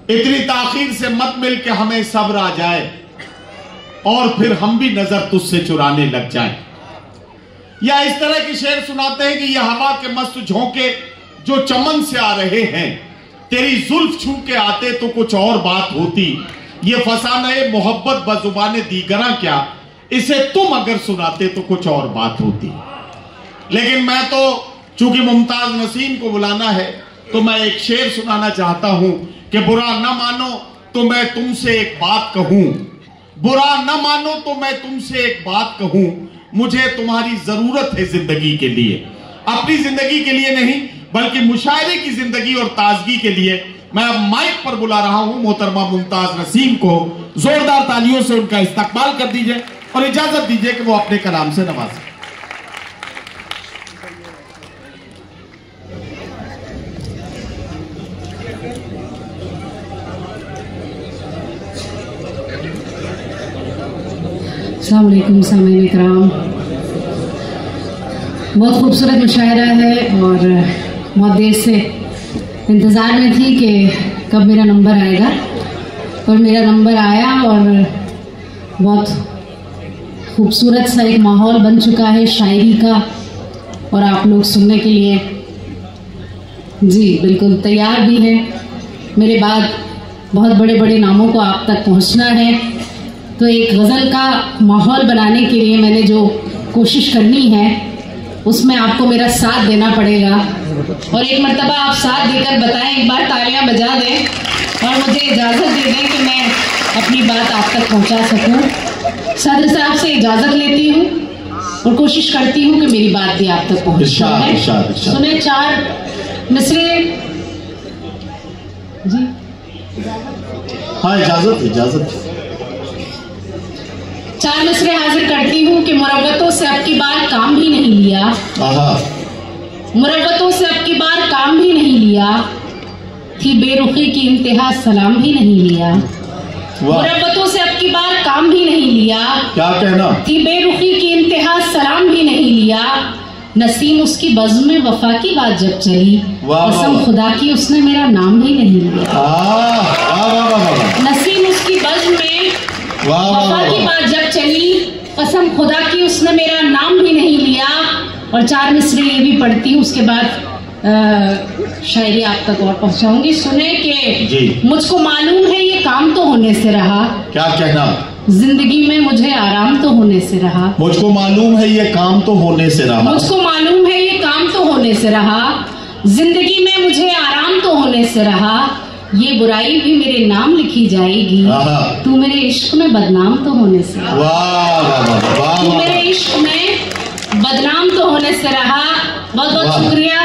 इतनी ताखीर से मत मिल के हमें सब्र आ जाए और फिर हम भी नजर तुझसे चुराने लग जाएं। या इस तरह के शेर सुनाते हैं कि ये हवा के मस्त झोंके जो चमन से आ रहे हैं, तेरी जुल्फ छू के आते तो कुछ और बात होती। ये फसाने मोहब्बत बजुबाने दीगरा क्या, इसे तुम अगर सुनाते तो कुछ और बात होती। लेकिन मैं तो चूंकि मुमताज नसीम को बुलाना है तो मैं एक शेर सुनाना चाहता हूं कि बुरा न मानो तो मैं तुमसे एक बात कहूं, बुरा न मानो तो मैं तुमसे एक बात कहूं, मुझे तुम्हारी जरूरत है जिंदगी के लिए, अपनी जिंदगी के लिए नहीं बल्कि मुशायरे की जिंदगी और ताजगी के लिए। मैं अब माइक पर बुला रहा हूं मोहतरमा मुमताज नसीम को। जोरदार तालियों से उनका इस्तकबाल कर दीजिए और इजाजत दीजिए कि वो अपने कलाम से नवाजें। अस्सलाम वालेकुम सामीन इकराम। बहुत खूबसूरत मुशायरा है और बहुत देर से इंतज़ार में थी कि कब मेरा नंबर आएगा, और मेरा नंबर आया और बहुत खूबसूरत सा एक माहौल बन चुका है शायरी का, और आप लोग सुनने के लिए जी बिल्कुल तैयार भी हैं। मेरे बाद बहुत बड़े बड़े नामों को आप तक पहुंचना है, तो एक गज़ल का माहौल बनाने के लिए मैंने जो कोशिश करनी है उसमें आपको मेरा साथ देना पड़ेगा। और एक मर्तबा आप साथ देकर बताएं, एक बार तालियां बजा दें और मुझे इजाज़त दे दें कि मैं अपनी बात आप तक पहुंचा सकूं। सदर साहब से इजाज़त लेती हूं और कोशिश करती हूं कि मेरी बात भी आप तक पहुंच जाए। सुने 4 मिसरे जी। हाँ इजाजत 4 मिसरे हाजिर करती हूँ कि मुरव्वतों से अब की बार काम भी नहीं लिया, मुरव्वतों से अब की बार काम भी नहीं लिया, थी बेरुखी की इंतहा सलाम भी नहीं लिया, मुरव्वतों से अब की बार काम भी नहीं लिया, क्या कहना, थी बेरुखी की इंतहा सलाम भी नहीं लिया, नसीम उसकी बज़्म में वफा की बात जब चली, कसम खुदा की उसने मेरा नाम भी नहीं लिया। नसीम उसकी बज़्म में वफा की बात जब चली, कसम खुदा की उसने मेरा नाम भी नहीं लिया। और 4 मिसरे ये भी पढ़ती हूँ, उसके बाद शायरी आप तक और पहुँचाऊंगी। सुने कि मुझको मालूम है ये काम तो होने से रहा, क्या कहना, जिंदगी में मुझे आराम तो होने से रहा, मुझको मालूम है ये काम तो होने से रहा, मुझको मालूम है ये काम तो होने से रहा, जिंदगी में मुझे आराम तो होने से रहा, ये बुराई भी मेरे नाम लिखी जाएगी, तू मेरे इश्क में बदनाम तो होने से रहा, तू मेरे इश्क में बदनाम तो होने से रहा। बहुत बहुत शुक्रिया।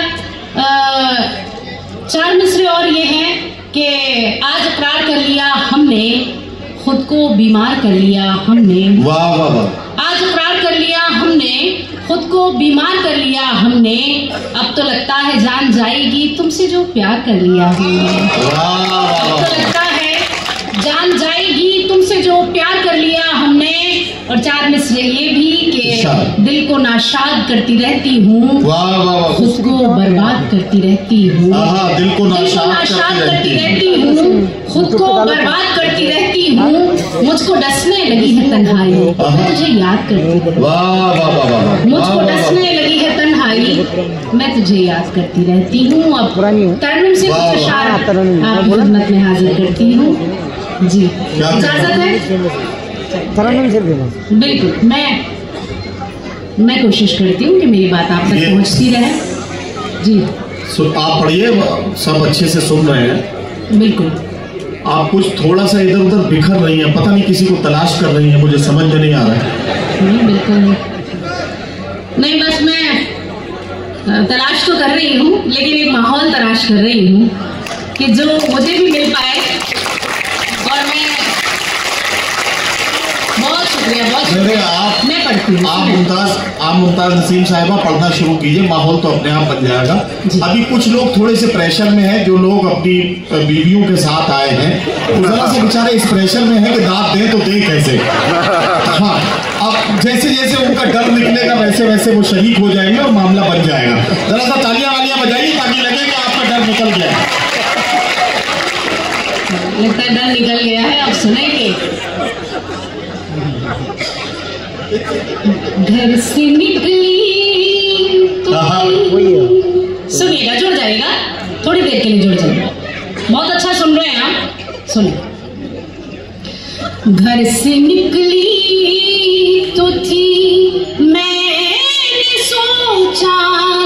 4 मिसरे और ये हैं कि आज इकरार कर लिया हमने, खुद को बीमार कर लिया हमने, आज इकरार कर लिया हमने, खुद को बीमार कर लिया हमने, अब तो लगता है जान जाएगी तुमसे जो प्यार कर लिया हमने, अब तो लगता है जान जाएगी तुमसे जो प्यार कर लिया हमने। और 4 मिसरे ये भी कि दिल को नाशाद करती रहती हूँ, खुद को बर्बाद करती रहती हूँ, दिल को नाशाद करती रहती हूँ, खुद को बर्बाद करती रहती हूँ, मुझको डसने लगी है तन्हाई, मैं तुझे याद करती हूँ, मुझको डसने लगी है तन्हाई, मैं तुझे याद करती रहती हूँ। अब तरन्नुम से कुछ अशार आपकी खिदमत में हाजिर करती हूँ जी, इजाजत है? तरन्नुम से बिल्कुल, मैं कोशिश करती हूँ कि मेरी बात आप तक पहुँचती रहे जी। आप पढ़िए, सब अच्छे से सुन रहे हैं। बिल्कुल। आप कुछ थोड़ा सा इधर उधर बिखर रही हैं, पता नहीं किसी को तलाश कर रही हैं, मुझे समझ में नहीं आ रहा है। नहीं बिल्कुल नहीं, बस मैं तलाश तो कर रही हूँ, लेकिन एक माहौल तलाश कर रही हूँ कि जो मुझे भी मिल पाए। और मैं बहुत शुक्रिया मैं पढ़ती हूँ। आप मुमताज नसीम साहिबा पढ़ना शुरू कीजिए, माहौल तो अपने आप बन जाएगा। अभी कुछ लोग थोड़े से प्रेशर में हैं, जो लोग अपनी बीवियों के साथ आए हैं, तो जरा से बेचारे इस प्रेशर में है कि दांत दें तो दें कैसे। हाँ, अब जैसे जैसे उनका डर निकलेगा वैसे वैसे वो शहीद हो जाएंगे और मामला बन जाएगा। जरा सा तालियां वालियां बजाइए ताकि लगे कि आपका डर निकल गया। लगता है डर निकल गया है। अब सुनेंगे। घर से निकली तो सुनिएगा, जुड़ जाएगा, थोड़ी देर के लिए जुड़ जाएगा। बहुत अच्छा सुन रहे हैं आप, सुनिए। घर से निकली तो थी, मैंने सोचा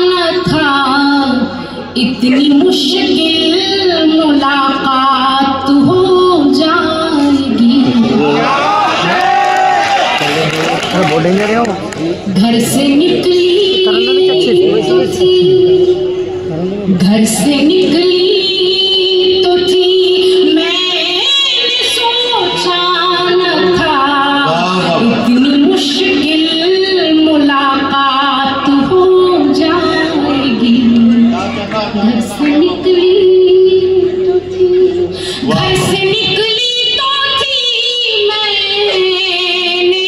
न था इतनी मुश्किल मुलाकात हो जाएगी। घर से निकली तो थी, घर से निकली तो थी, मैंने सोचा न था इतनी मुश्किल मुलाकात हो जाएगी। घर से निकली तो थी, घर से निकली तो थी, मैंने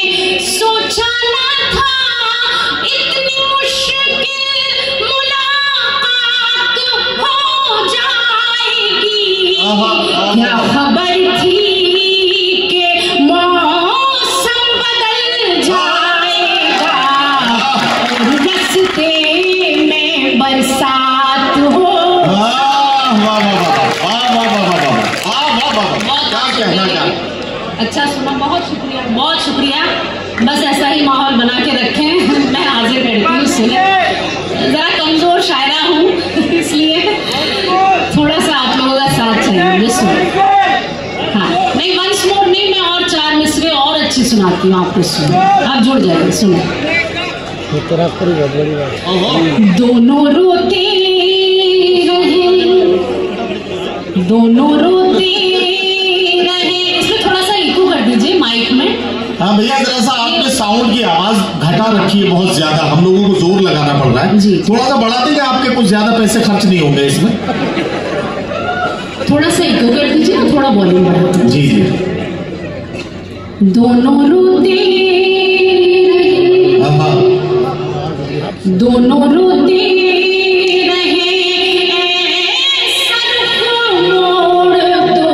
सोचा न था इतनी मुश्किल मुलाकात हो जाएगी। क्या खबर थी कि मौसम बदल जाएगा, रास्ते में बरसात हो। अच्छा सुना, बहुत शुक्रिया, बहुत शुक्रिया। बस ऐसा ही माहौल बना के रखें, मैं हाजिर बैठती हूँ। सुने, जरा कमजोर शायरा हूँ, इसलिए थोड़ा सा आप लोगों का साथ चाहिए मुझे। सुनो, हाँ नहीं, वंस मोर नहीं, मैं और 4 मिसरे और अच्छी सुनाती हूँ आपको। सुनो, आप जुड़ जाइए। सुनो, दोनों रोते रहे, दोनों रोते रहे। इसमें थोड़ा सा इको कर दीजिए माइक में। हाँ भैया, जरा सा आपने साउंड की आवाज घटा रखी है बहुत ज्यादा, हम लोगों को जोर लगाना पड़ रहा है जी। थोड़ा सा बढ़ा देंगे, आपके कुछ ज्यादा पैसे खर्च नहीं होंगे इसमें। थोड़ा सा इको कर दीजिए और थोड़ा वॉल्यूम बढ़ा दीजिए। जी जी। दोनों रोते रहे, दोनों रोते रहे, सर मोड़ दो,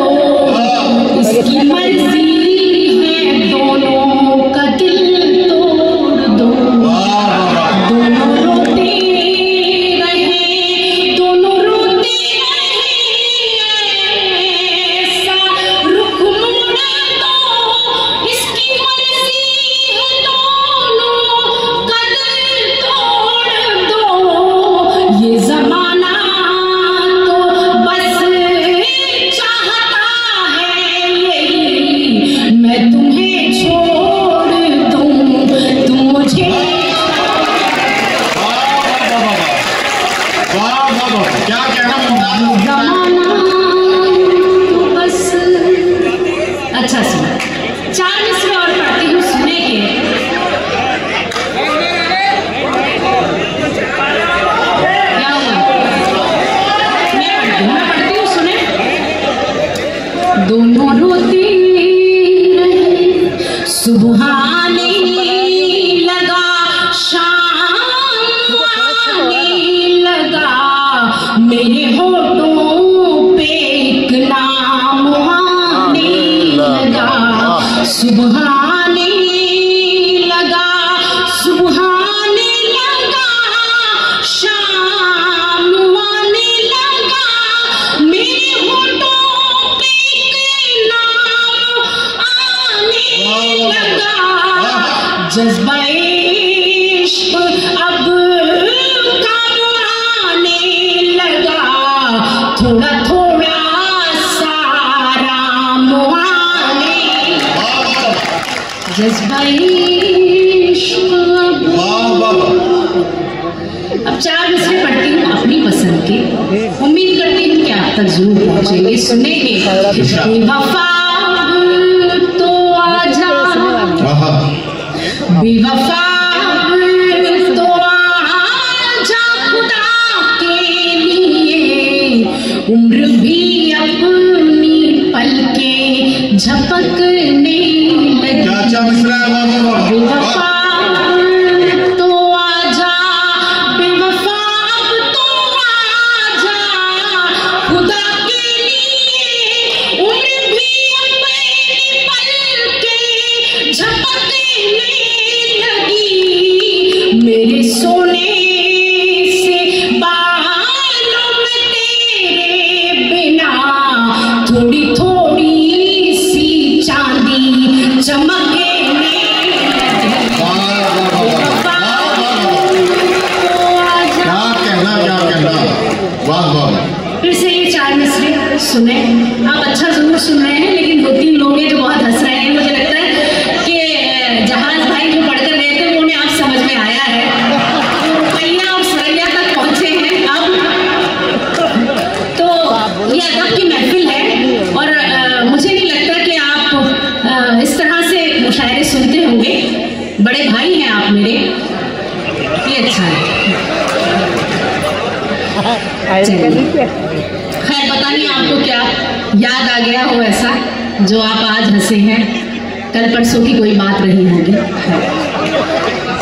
इसकी मर्जी है, दोनों का दिल तोड़ दो। दोनों रोते रहे, दोनों रोते रहे, ऐसा रुख मोड़ दो, इसकी मर्जी है, दोनों का दिल तोड़ दो। ये जमाना तो बस चाहता है यही, मैं तुम्हें छोड़ दूं, तुम मुझे। क्या कहना मुमताज? जमाना तो बस। अच्छा सुनो, 4 मिसरे और पढ़ती हूँ, सुनेंगे। क्या हुआ? मैं पढ़ती हूँ, सुने। दोनों रोते रहे, सुबह आने लगा, शाम आने लगा, मेरे होठों पे एक नाम आने लगा। सुबह आने लगा, सुबह आने लगा, शाम आने लगा, मेरे होठों पे एक नाम आने लगा। जज्बा इश्क अब काम आने लगा, थोड़ा थोड़ा साराम आने। जज्बा इश्क अब 4 मिसरे पढ़ती हूँ अपनी पसंद के, उम्मीद करती हूँ कि आप तक जरूर पहुँचेंगे, सुनेंगे। बेवफा तो आजा, बेवफा तो आजा, खुदा के लिए उम्र भी अपनी पलके झपकने लगी। क्या मिसरा है? बेवफा तो आजा, बेवफा तो आजा, खुदा के लिए उम्र फिर से ये 4 मिसरे सुने। आप अच्छा जरूर सुन रहे हैं, लेकिन 2-3 लोग हैं जो बहुत हंस रहे हैं। मुझे लगता है कि जहाज भाई जो पढ़कर गए थे वो उन्हें आप समझ में आया है, तो रुपैया और सरैया तक पहुंचे हैं अब। तो ये अदब की महफिल है, और मुझे नहीं लगता कि आप इस तरह से मुशायरे सुनते होंगे। बड़े भाई हैं आप मेरे, ये अच्छा है। खैर पता नहीं आपको क्या याद आ गया हो ऐसा जो आप आज हंसे हैं, कल परसों की कोई बात रही होगी।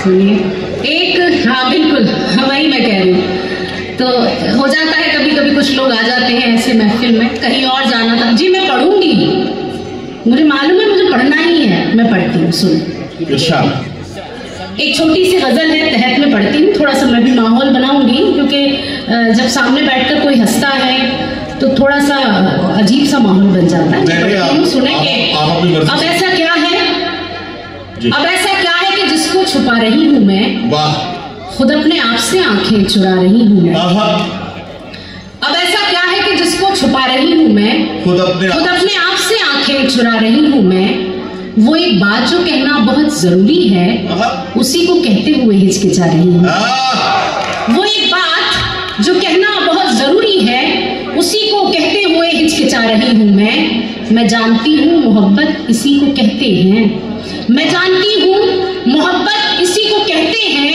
सुनिए एक, हाँ बिल्कुल वही मैं कह रही हूँ। तो हो जाता है कभी कभी कुछ लोग आ जाते हैं ऐसे महफिल में, कहीं और जाना था जी, मैं पढ़ूंगी, मुझे मालूम है मुझे पढ़ना ही है, मैं पढ़ती हूँ। सुन एक छोटी सी गजल है, तहत में पढ़ती हूँ। थोड़ा सा मैं भी माहौल बनाऊंगी, क्योंकि जब सामने बैठकर कोई हंसता है तो थोड़ा सा अजीब सा माहौल बन जाता है। सुने के अब ऐसा क्या है, अब ऐसा क्या है कि जिसको छुपा रही हूँ मैं, खुद अपने आप से आंखें चुरा रही हूँ मैं। अब ऐसा क्या है कि जिसको छुपा रही हूँ मैं, खुद अपने आप से आंखें चुरा रही हूँ मैं। वो एक बात जो कहना बहुत जरूरी है, उसी को कहते हुए हिचकिचा रही हूँ। वो एक बात जो कहना बहुत जरूरी है, उसी को कहते हुए हिचकिचा रही हूँ मैं जानती हूँ मोहब्बत इसी को कहते हैं, मैं जानती हूँ मोहब्बत इसी को कहते हैं।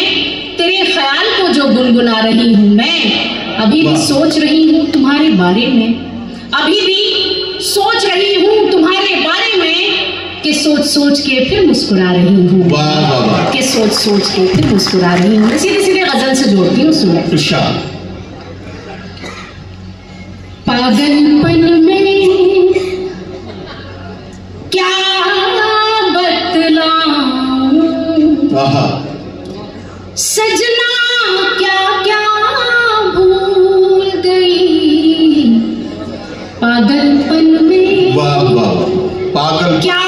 तेरे ख्याल को जो गुनगुना रही हूँ मैं, अभी भी सोच रही हूँ तुम्हारे बारे में, अभी भी सोच रही हूँ तुम्हारे बारे में, कि सोच सोच के फिर मुस्कुरा रही हूँ, कि सोच सोच के फिर मुस्कुरा रही हूँ। सीधे सीधे गजल से जोड़ती हूँ, सुने। पागलपन में क्या बतलाऊं, सजना क्या क्या भूल गई। पागलपन में पागल क्या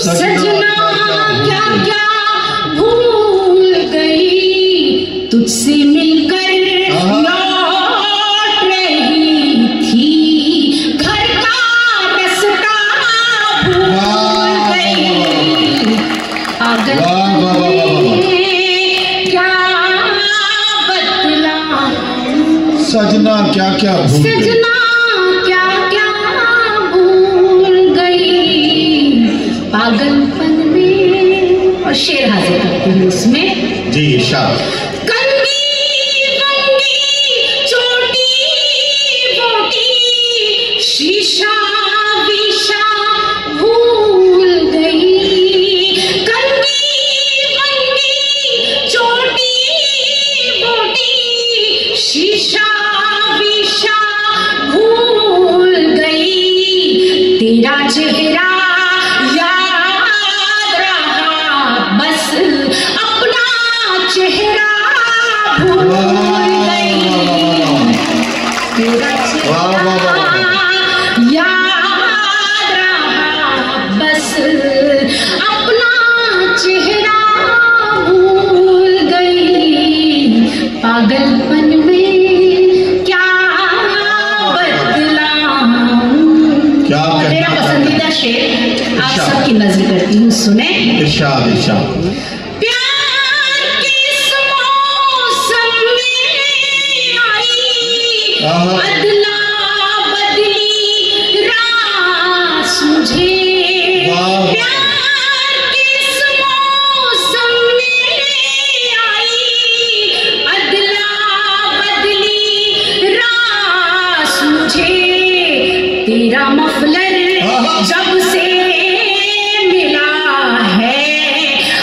सजना क्या क्या भूल गई, तुझसे मिलकर लौट रही थी, घर का रास्ता भूल गई। पागल क्या बतलाऊं, सजना क्या क्या भूल गई, सजना क्या क्या भूल गई। पागलपन में, और शेर हाजिर करती हूँ इसमें जी। कंगी वंगी छोटी मोटी शीशा विशा भूल गई। कंगी वंगी छोटी मोटी शीशा विशा भूल गई। तेरा चेहरा चेहरा भूल गई, तेरा चेहरा याद रहा बस, अपना चेहरा भूल गई। पागलपन में क्या बतलाऊं। क्या मेरा पसंदीदा शेर आप सबकी नजर करती हूँ, सुने। इरशाद इरशाद। अदला बदली रास मुझे, प्यार किस मौसम में आई। अदला बदली रास मुझे, तेरा मफलर जब से मिला है,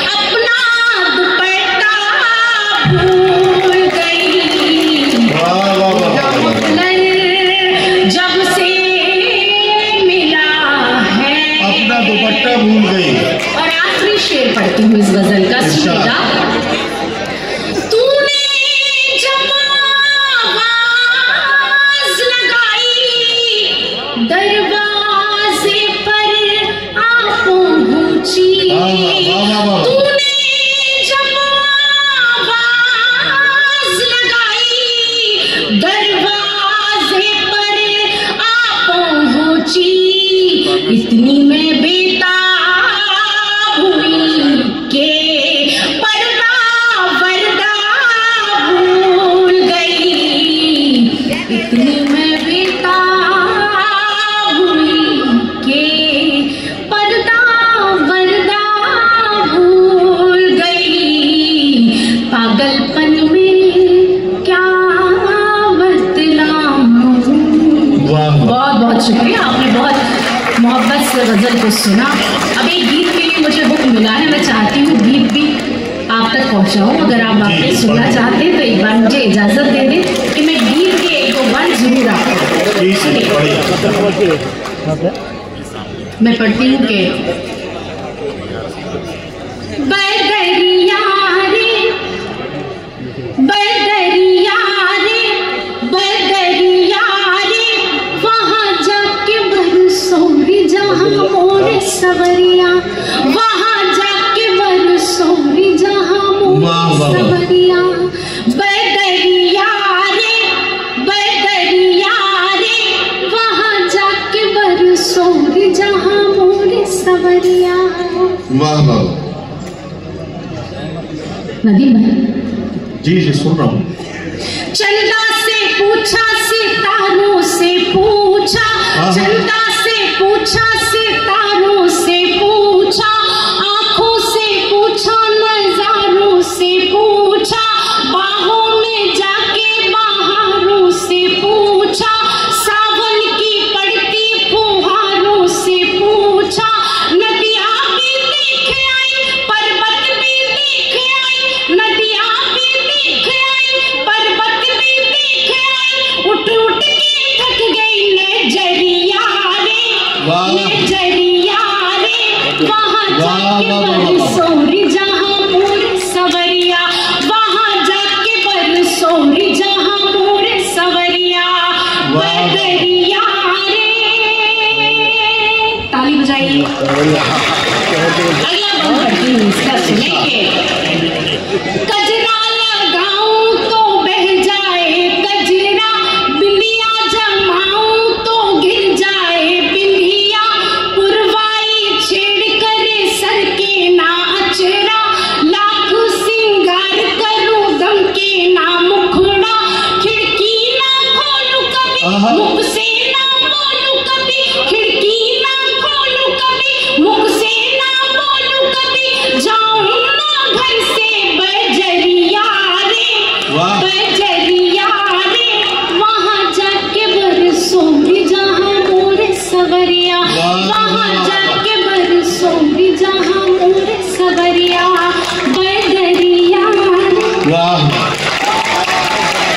अपना दुपट्टा भूल गई। से गजल को सुना। अब एक गीत के लिए मुझे हुक्म मिला है, मैं चाहती हूँ गीत भी आप तक पहुँचाऊँ। अगर आप वापस सुनना चाहते हैं तो एक बार मुझे इजाज़त दे दें कि मैं गीत के एक दो बार जरूर आपको मैं पढ़ती हूँ कि बदरिया रे बदरिया रे बदरिया रे वहाँ जाके बरसोरी जहाँ मोरे सवरिया, वहाँ जाके बरसोरी जहाँ मोरे सवरिया। बदरिया रे बदरिया रे वहाँ जाके बरसोरी जहाँ मोरे सवरिया। वाह वाह। नदीम भाई जी सुन रहा हूँ। चंदा से पूछा सितारों से पूछा, चंदा से पूछा सितारों से पूछा, आंखों से पूछा नजारों से पूछा, बाहों में जाके बहारों से पूछा, सावन की पड़ती फुहारों से पूछा। नदियाँ भी देख आई पर्वत भी देख आई, नदियाँ भी देख आई पर्वत भी देख आई, उठ उठ के थक गई नजरिया रे नजरिया रे। वहाँ जाके बरसोरी जहाँ मोरे सवरिया, वहाँ जाके बरसोरी जहाँ मोरे सवरिया। बदरिया रे ताली बजाइए। अगला बंद करती हूँ इसका सुनेंगे। कजरा लगाऊं तो बह जाए कजरा, बिंदिया जमाऊं तो गिर जाए बिंदिया, पुरवाई छेड़ करे सर के ना अचरा, लाख सिंगार करूं दम के ना मुखड़ा, खिड़की ना खोलूं कभी मुख से ना बोलूं कभी, खिड़की ना खोलूं कभी मुख से ना बोलूं कभी, जाऊं ना घर से बजरिया रे बजरिया रे। वहाँ जाके बरसोरी जहाँ मोरे सवरिया, वहाँ जाके बरसोरी जहाँ मोरे सवरिया। बदरिया रे।